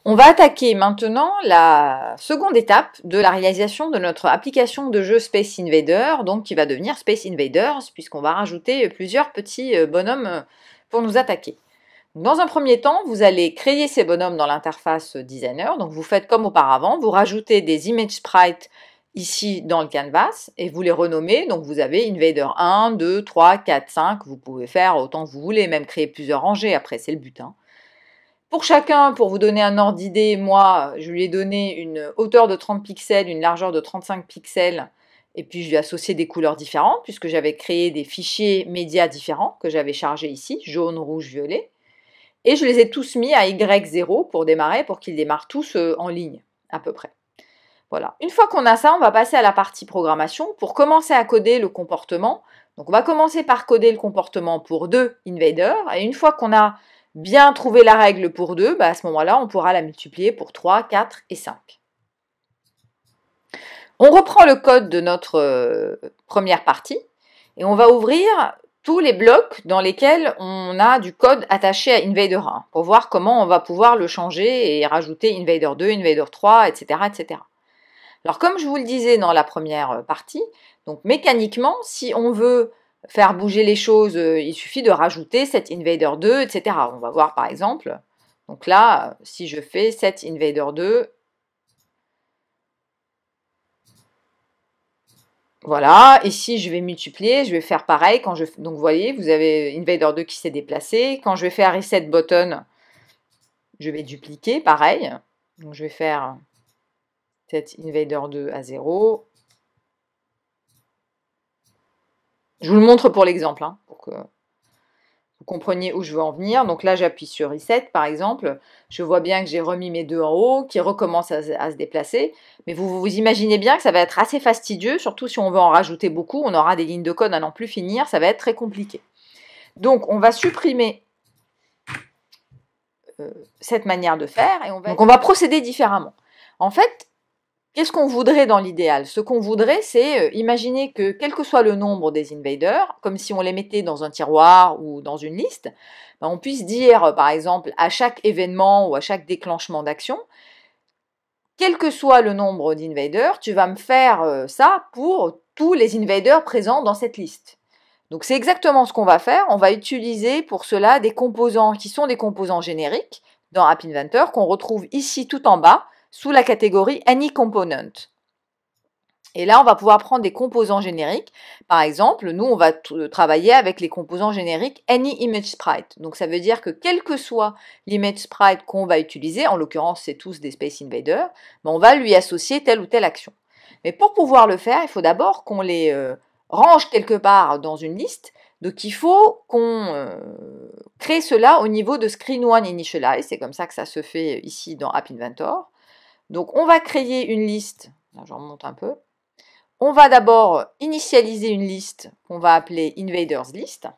On va attaquer maintenant la seconde étape de la réalisation de notre application de jeu Space Invader, donc qui va devenir Space Invaders, puisqu'on va rajouter plusieurs petits bonhommes pour nous attaquer. Dans un premier temps, vous allez créer ces bonhommes dans l'interface designer, donc vous faites comme auparavant, vous rajoutez des image sprites ici dans le canvas et vous les renommez, donc vous avez Invader 1, 2, 3, 4, 5, vous pouvez faire autant que vous voulez, même créer plusieurs rangées, après c'est le but. Pour chacun, pour vous donner un ordre d'idée, moi, je lui ai donné une hauteur de 30 pixels, une largeur de 35 pixels, et puis je lui ai associé des couleurs différentes, puisque j'avais créé des fichiers médias différents que j'avais chargés ici, jaune, rouge, violet. Et je les ai tous mis à Y0 pour démarrer, pour qu'ils démarrent tous en ligne, à peu près. Voilà. Une fois qu'on a ça, on va passer à la partie programmation pour commencer à coder le comportement. Donc on va commencer par coder le comportement pour 2 invaders, et une fois qu'on a bien trouvé la règle pour 2, à ce moment-là, on pourra la multiplier pour 3, 4 et 5. On reprend le code de notre première partie et on va ouvrir tous les blocs dans lesquels on a du code attaché à Invader 1 pour voir comment on va pouvoir le changer et rajouter Invader 2, Invader 3, etc., etc. Alors comme je vous le disais dans la première partie, donc mécaniquement, si on veut faire bouger les choses, il suffit de rajouter set Invader 2, etc. On va voir par exemple, donc là, si je fais set Invader 2, voilà, et si je vais multiplier, je vais faire pareil, donc vous voyez, vous avez Invader 2 qui s'est déplacé, quand je vais faire reset button, je vais dupliquer, pareil, donc je vais faire set Invader 2 à 0, je vous le montre pour l'exemple, pour que vous compreniez où je veux en venir. Donc là, j'appuie sur Reset, par exemple. Je vois bien que j'ai remis mes deux en haut, qui recommencent à se déplacer. Mais vous imaginez bien que ça va être assez fastidieux, surtout si on veut en rajouter beaucoup. On aura des lignes de code à n'en plus finir. Ça va être très compliqué. Donc, on va supprimer cette manière de faire. Donc, on va procéder différemment. En fait, qu'est-ce qu'on voudrait dans l'idéal? Ce qu'on voudrait, c'est imaginer que quel que soit le nombre des invaders, comme si on les mettait dans un tiroir ou dans une liste, on puisse dire, par exemple, à chaque événement ou à chaque déclenchement d'action, quel que soit le nombre d'invaders, tu vas me faire ça pour tous les invaders présents dans cette liste. Donc c'est exactement ce qu'on va faire. On va utiliser pour cela des composants qui sont des composants génériques dans App Inventor qu'on retrouve ici tout en bas sous la catégorie Any Component. Et là, on va pouvoir prendre des composants génériques. Par exemple, nous, on va travailler avec les composants génériques Any Image Sprite. Donc, ça veut dire que quel que soit l'image sprite qu'on va utiliser, en l'occurrence, c'est tous des Space Invaders, on va lui associer telle ou telle action. Mais pour pouvoir le faire, il faut d'abord qu'on les range quelque part dans une liste. Donc, il faut qu'on crée cela au niveau de Screen One Initialize. C'est comme ça que ça se fait ici dans App Inventor. Donc, on va créer une liste. Là, je remonte un peu. On va d'abord initialiser une liste qu'on va appeler Invaders List.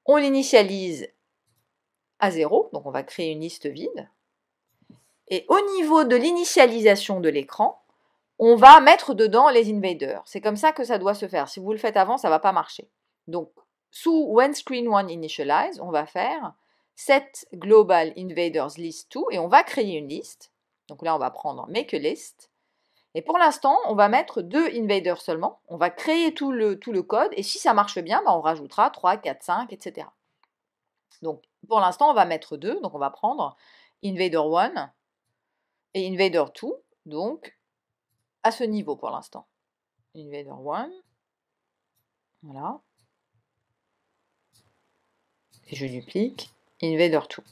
On l'initialise à 0, donc on va créer une liste vide. Et au niveau de l'initialisation de l'écran, on va mettre dedans les invaders. C'est comme ça que ça doit se faire. Si vous le faites avant, ça ne va pas marcher. Donc, sous When Screen One Initialize, on va faire Set Global Invaders List 2 et on va créer une liste. Donc là, on va prendre Make a List. Et pour l'instant, on va mettre 2 invaders seulement. On va créer tout le code. Et si ça marche bien, on rajoutera 3, 4, 5, etc. Donc, pour l'instant, on va mettre 2. Donc, on va prendre Invader 1 et Invader 2. Donc, à ce niveau pour l'instant. Invader 1. Voilà. Et je duplique. Invader 2.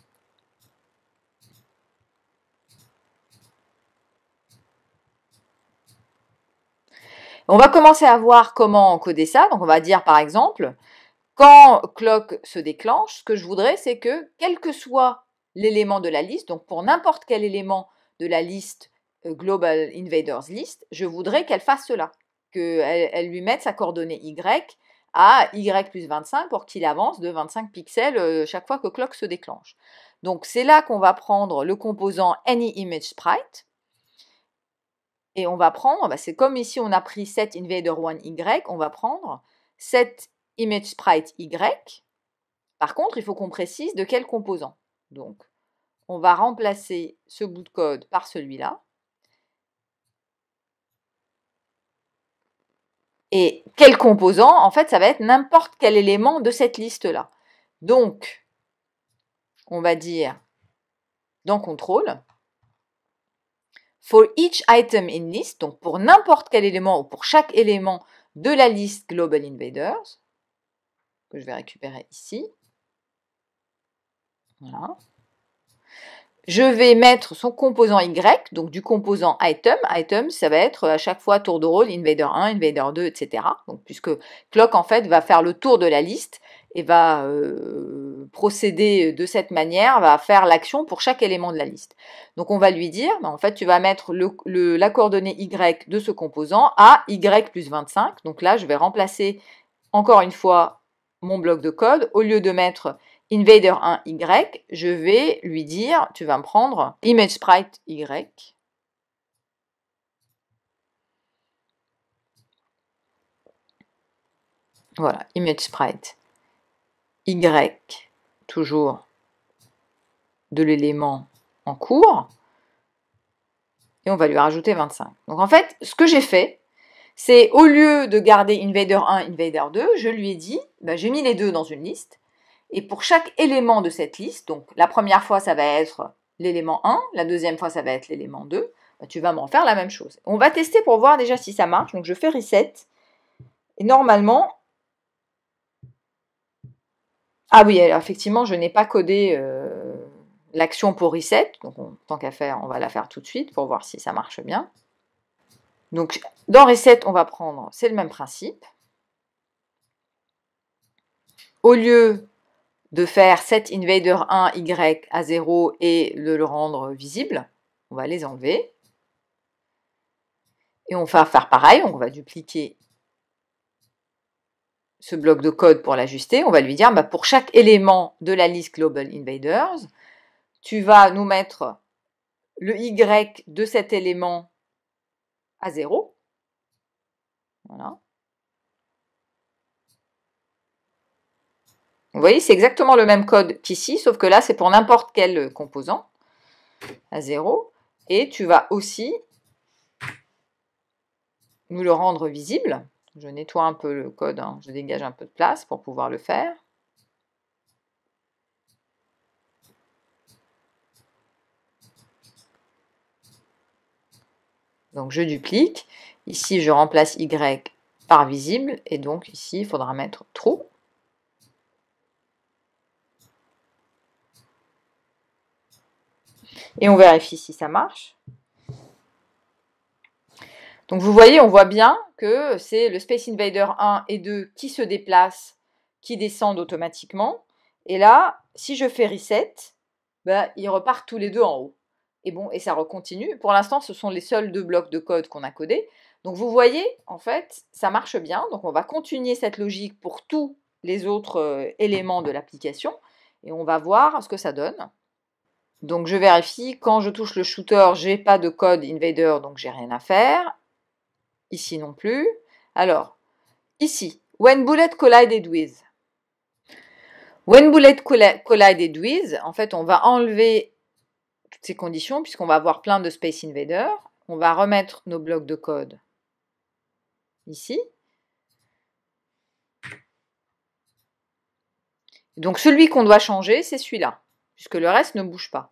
On va commencer à voir comment encoder ça. Donc, on va dire, par exemple, quand clock se déclenche, ce que je voudrais, c'est que, quel que soit l'élément de la liste, donc pour n'importe quel élément de la liste Global Invaders List, je voudrais qu'elle fasse cela, qu'elle lui mette sa coordonnée Y à Y plus 25 pour qu'il avance de 25 pixels chaque fois que clock se déclenche. Donc, c'est là qu'on va prendre le composant Any Image Sprite. Et on va prendre, c'est comme ici on a pris set Invader 1 Y, on va prendre set Image Sprite Y Par contre, il faut qu'on précise de quel composant. Donc, on va remplacer ce bout de code par celui-là. Et quel composant? En fait, ça va être n'importe quel élément de cette liste-là. Donc, on va dire dans contrôle, for each item in list, donc pour n'importe quel élément ou pour chaque élément de la liste Global Invaders, que je vais récupérer ici. Voilà. Je vais mettre son composant Y, donc du composant item. Item, ça va être à chaque fois tour de rôle, invader 1, invader 2, etc. Donc, puisque clock, en fait, va faire le tour de la liste et va procéder de cette manière, va faire l'action pour chaque élément de la liste. Donc, on va lui dire, en fait, tu vas mettre la coordonnée Y de ce composant à Y plus 25. Donc là, je vais remplacer encore une fois mon bloc de code. Au lieu de mettre Invader 1 Y, je vais lui dire, tu vas me prendre Image Sprite Y. Voilà, Image Sprite Y, toujours de l'élément en cours. Et on va lui rajouter 25. Donc en fait, ce que j'ai fait, c'est au lieu de garder Invader 1, Invader 2, je lui ai dit, j'ai mis les deux dans une liste. Et pour chaque élément de cette liste, donc la première fois, ça va être l'élément 1, la deuxième fois, ça va être l'élément 2, tu vas m'en faire la même chose. On va tester pour voir déjà si ça marche. Donc je fais reset. Et normalement, ah oui, alors, effectivement, je n'ai pas codé l'action pour reset. Donc tant qu'à faire, on va la faire tout de suite pour voir si ça marche bien. Donc dans reset, on va prendre, c'est le même principe. Au lieu de faire set invader 1 Y à 0 et de le rendre visible, on va les enlever. Et on va faire pareil, on va dupliquer ce bloc de code pour l'ajuster. On va lui dire, pour chaque élément de la liste Global Invaders, tu vas nous mettre le Y de cet élément à 0. Voilà. Vous voyez, c'est exactement le même code qu'ici, sauf que là, c'est pour n'importe quel composant à 0. Et tu vas aussi nous le rendre visible. Je nettoie un peu le code, hein. Je dégage un peu de place pour pouvoir le faire. Donc je duplique. Ici, je remplace Y par visible. Et donc ici, il faudra mettre true. Et on vérifie si ça marche. Donc vous voyez, on voit bien que c'est le Space Invader 1 et 2 qui se déplacent, qui descendent automatiquement. Et là, si je fais reset, ils repartent tous les deux en haut. Et bon, et ça recontinue. Pour l'instant, ce sont les seuls deux blocs de code qu'on a codés. Donc vous voyez, en fait, ça marche bien. Donc on va continuer cette logique pour tous les autres éléments de l'application. Et on va voir ce que ça donne. Donc je vérifie, quand je touche le shooter, j'ai pas de code invader, donc j'ai rien à faire. Ici non plus. Alors, ici, when bullet collided with. When bullet collided with, en fait, on va enlever toutes ces conditions puisqu'on va avoir plein de Space Invader. On va remettre nos blocs de code ici. Donc celui qu'on doit changer, c'est celui-là, puisque le reste ne bouge pas.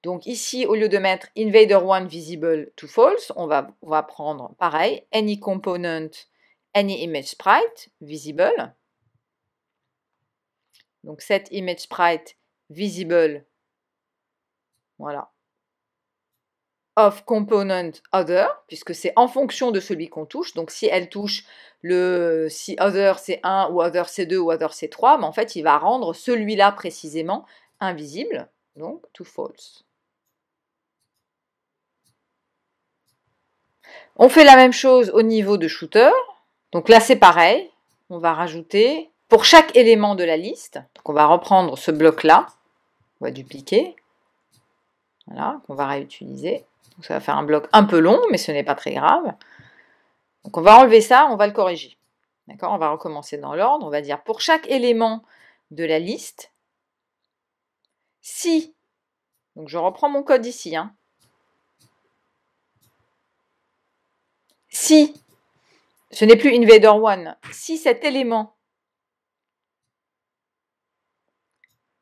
Donc ici, au lieu de mettre Invader1 visible to false, on va prendre pareil, any component, any image sprite visible. Donc set image sprite visible, voilà, of component other, puisque c'est en fonction de celui qu'on touche. Donc si elle touche si other c'est 1 ou other c'est 2 ou other c'est 3, mais en fait il va rendre celui-là précisément invisible, donc to false. On fait la même chose au niveau de shooter. Donc là, c'est pareil. On va rajouter pour chaque élément de la liste. Donc on va reprendre ce bloc-là. On va dupliquer. Voilà, qu'on va réutiliser. Donc ça va faire un bloc un peu long, mais ce n'est pas très grave. Donc on va enlever ça, on va le corriger. D'accord? On va recommencer dans l'ordre. On va dire pour chaque élément de la liste si, donc je reprends mon code ici, hein, si ce n'est plus invader1, si cet élément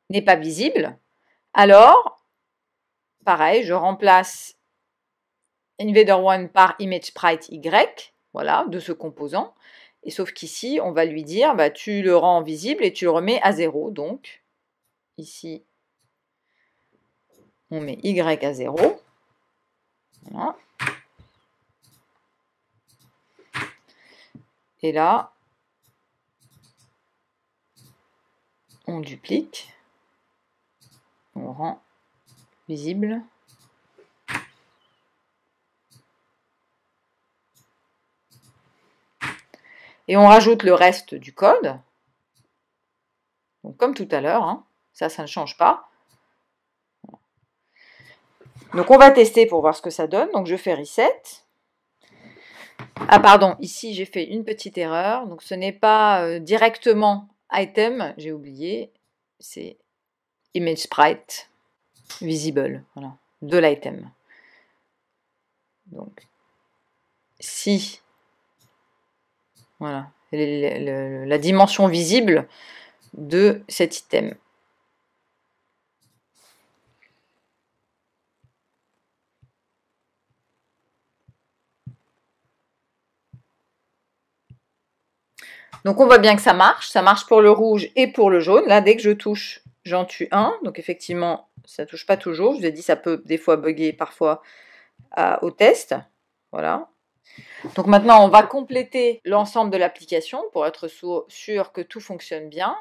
n'est pas visible, alors, pareil, je remplace invader1 par ImageSprite Y, voilà, de ce composant. Et sauf qu'ici, on va lui dire, bah, tu le rends visible et tu le remets à 0. Donc, ici, on met Y à 0. Voilà. Et là, on duplique. On rend visible. Et on rajoute le reste du code. Donc, comme tout à l'heure, hein, ça ne change pas. Donc, on va tester pour voir ce que ça donne. Donc, je fais reset. Ah, pardon, ici, j'ai fait une petite erreur. Donc, ce n'est pas directement item, j'ai oublié. C'est ImageSprite visible, voilà, de l'item. Donc, si, voilà, la dimension visible de cet item. Donc, on voit bien que ça marche pour le rouge et pour le jaune. Là, dès que je touche, j'en tue un. Donc, effectivement, ça ne touche pas toujours. Je vous ai dit, ça peut des fois bugger parfois au test. Voilà. Donc, maintenant, on va compléter l'ensemble de l'application pour être sûr que tout fonctionne bien.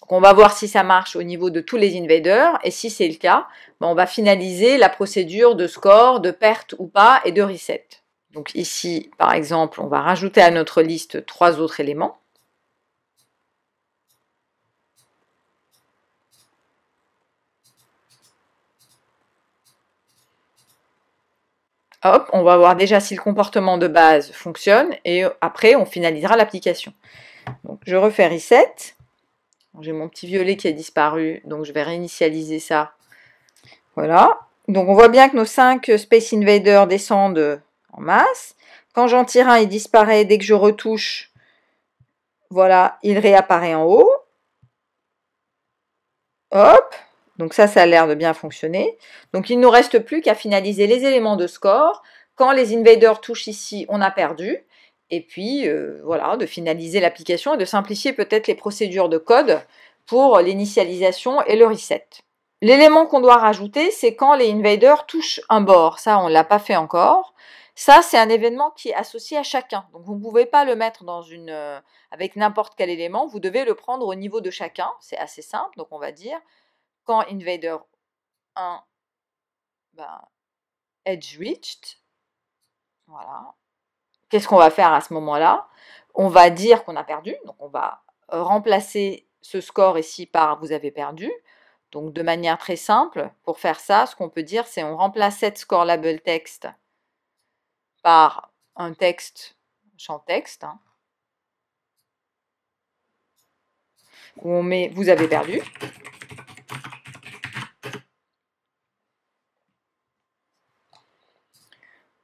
Donc, on va voir si ça marche au niveau de tous les invaders. Et si c'est le cas, ben, on va finaliser la procédure de score, de perte ou pas et de reset. Donc, ici, par exemple, on va rajouter à notre liste 3 autres éléments. Hop, on va voir déjà si le comportement de base fonctionne et après on finalisera l'application. Donc je refais reset. J'ai mon petit violet qui a disparu, donc je vais réinitialiser ça. Voilà. Donc on voit bien que nos 5 Space Invaders descendent en masse. Quand j'en tire un, il disparaît. Dès que je retouche, voilà, il réapparaît en haut. Hop. Donc ça a l'air de bien fonctionner. Donc il ne nous reste plus qu'à finaliser les éléments de score. Quand les invaders touchent ici, on a perdu. Et puis, voilà, de finaliser l'application et de simplifier peut-être les procédures de code pour l'initialisation et le reset. L'élément qu'on doit rajouter, c'est quand les invaders touchent un bord. Ça, on ne l'a pas fait encore. Ça, c'est un événement qui est associé à chacun. Donc, vous ne pouvez pas le mettre dans avec n'importe quel élément. Vous devez le prendre au niveau de chacun. C'est assez simple. Donc, on va dire quand invader 1, ben, edge reached. Voilà. Qu'est-ce qu'on va faire à ce moment-là? On va dire qu'on a perdu. Donc, on va remplacer ce score ici par « vous avez perdu ». Donc, de manière très simple, pour faire ça, ce qu'on peut dire, c'est on remplace cette score label text par un texte, champ texte, hein, où on met « vous avez perdu ».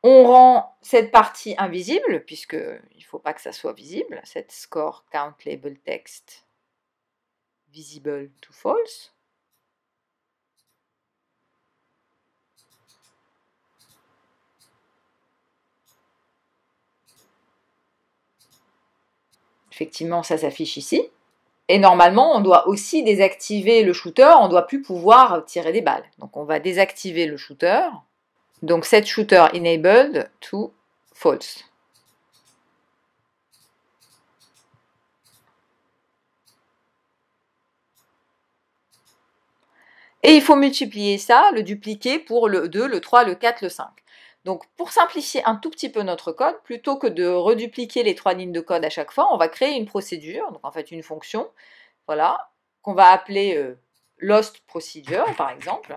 On rend cette partie invisible, puisqu'il ne faut pas que ça soit visible, cette score count label text visible to false. Effectivement, ça s'affiche ici. Et normalement, on doit aussi désactiver le shooter, on ne doit plus pouvoir tirer des balles. Donc on va désactiver le shooter. Donc set shooter enabled to false. Et il faut multiplier ça, le dupliquer pour le 2, le 3, le 4, le 5. Donc pour simplifier un tout petit peu notre code, plutôt que de redupliquer les 3 lignes de code à chaque fois, on va créer une procédure, donc en fait une fonction, voilà, qu'on va appeler lost procedure par exemple,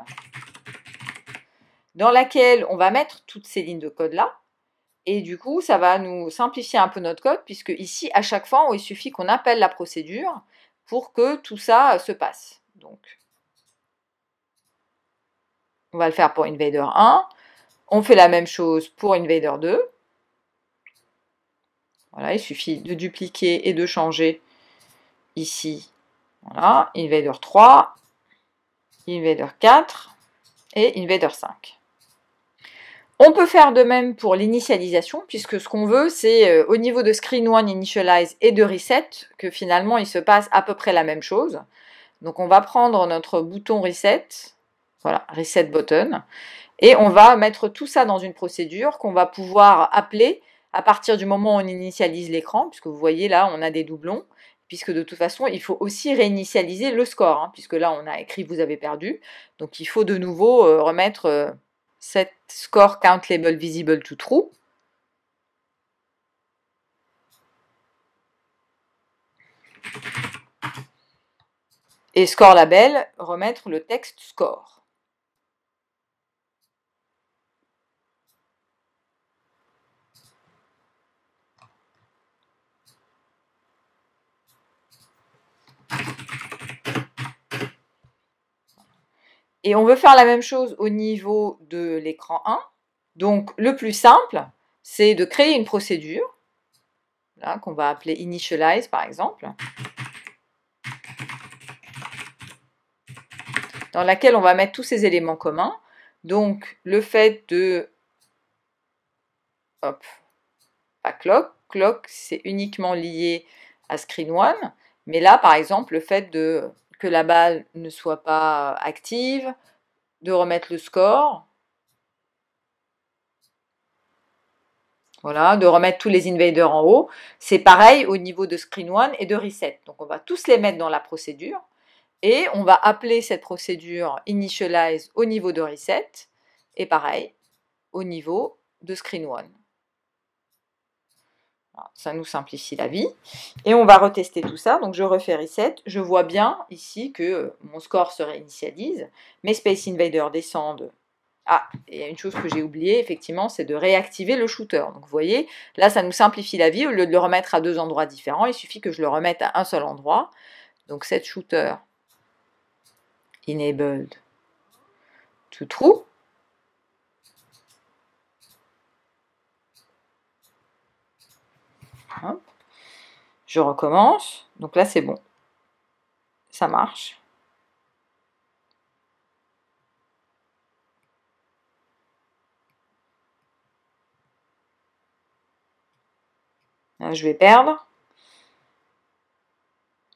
dans laquelle on va mettre toutes ces lignes de code là, et du coup ça va nous simplifier un peu notre code, puisque ici à chaque fois il suffit qu'on appelle la procédure pour que tout ça se passe. Donc, on va le faire pour Invader 1. On fait la même chose pour Invader 2. Voilà, il suffit de dupliquer et de changer ici. Voilà, Invader 3, Invader 4 et Invader 5. On peut faire de même pour l'initialisation, puisque ce qu'on veut, c'est au niveau de Screen 1, Initialize et de Reset, que finalement il se passe à peu près la même chose. Donc on va prendre notre bouton Reset, voilà, Reset Button, et on va mettre tout ça dans une procédure qu'on va pouvoir appeler à partir du moment où on initialise l'écran, puisque vous voyez là, on a des doublons, puisque de toute façon, il faut aussi réinitialiser le score, hein, puisque là, on a écrit « vous avez perdu », donc il faut de nouveau remettre set score count label visible to true. Et score label, remettre le texte score. Et on veut faire la même chose au niveau de l'écran 1. Donc le plus simple, c'est de créer une procédure, qu'on va appeler Initialize par exemple, dans laquelle on va mettre tous ces éléments communs. Donc le fait de... Hop, pas clock. Clock, c'est uniquement lié à Screen 1. Mais là, par exemple, le fait que la balle ne soit pas active, de remettre le score, voilà, de remettre tous les invaders en haut, c'est pareil au niveau de Screen 1 et de Reset. Donc on va tous les mettre dans la procédure et on va appeler cette procédure Initialize au niveau de Reset et pareil au niveau de Screen 1. Ça nous simplifie la vie. Et on va retester tout ça. Donc je refais Reset. Je vois bien ici que mon score se réinitialise. Mes Space Invaders descendent. Ah, et il y a une chose que j'ai oubliée, effectivement, c'est de réactiver le shooter. Donc vous voyez, là ça nous simplifie la vie. Au lieu de le remettre à deux endroits différents, il suffit que je le remette à un seul endroit. Donc set shooter enabled to true. Hop. Je recommence. Donc là, c'est bon. Ça marche. Là, je vais perdre.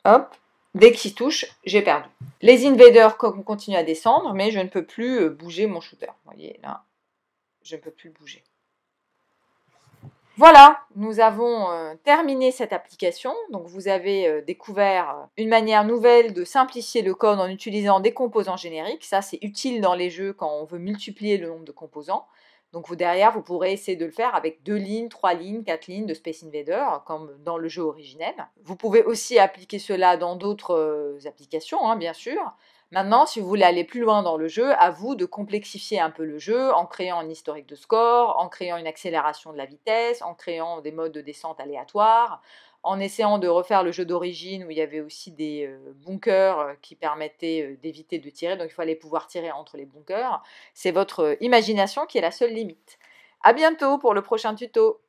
Hop. Dès qu'il touche, j'ai perdu. Les invaders continuent à descendre, mais je ne peux plus bouger mon shooter. Vous voyez, là, je ne peux plus le bouger. Voilà, nous avons terminé cette application. Donc vous avez découvert une manière nouvelle de simplifier le code en utilisant des composants génériques. Ça, c'est utile dans les jeux quand on veut multiplier le nombre de composants. Donc derrière, vous pourrez essayer de le faire avec 2 lignes, 3 lignes, 4 lignes de Space Invader, comme dans le jeu originel. Vous pouvez aussi appliquer cela dans d'autres applications, hein, bien sûr. Maintenant, si vous voulez aller plus loin dans le jeu, à vous de complexifier un peu le jeu en créant un historique de score, en créant une accélération de la vitesse, en créant des modes de descente aléatoires, en essayant de refaire le jeu d'origine où il y avait aussi des bunkers qui permettaient d'éviter de tirer. Donc il fallait pouvoir tirer entre les bunkers. C'est votre imagination qui est la seule limite. À bientôt pour le prochain tuto.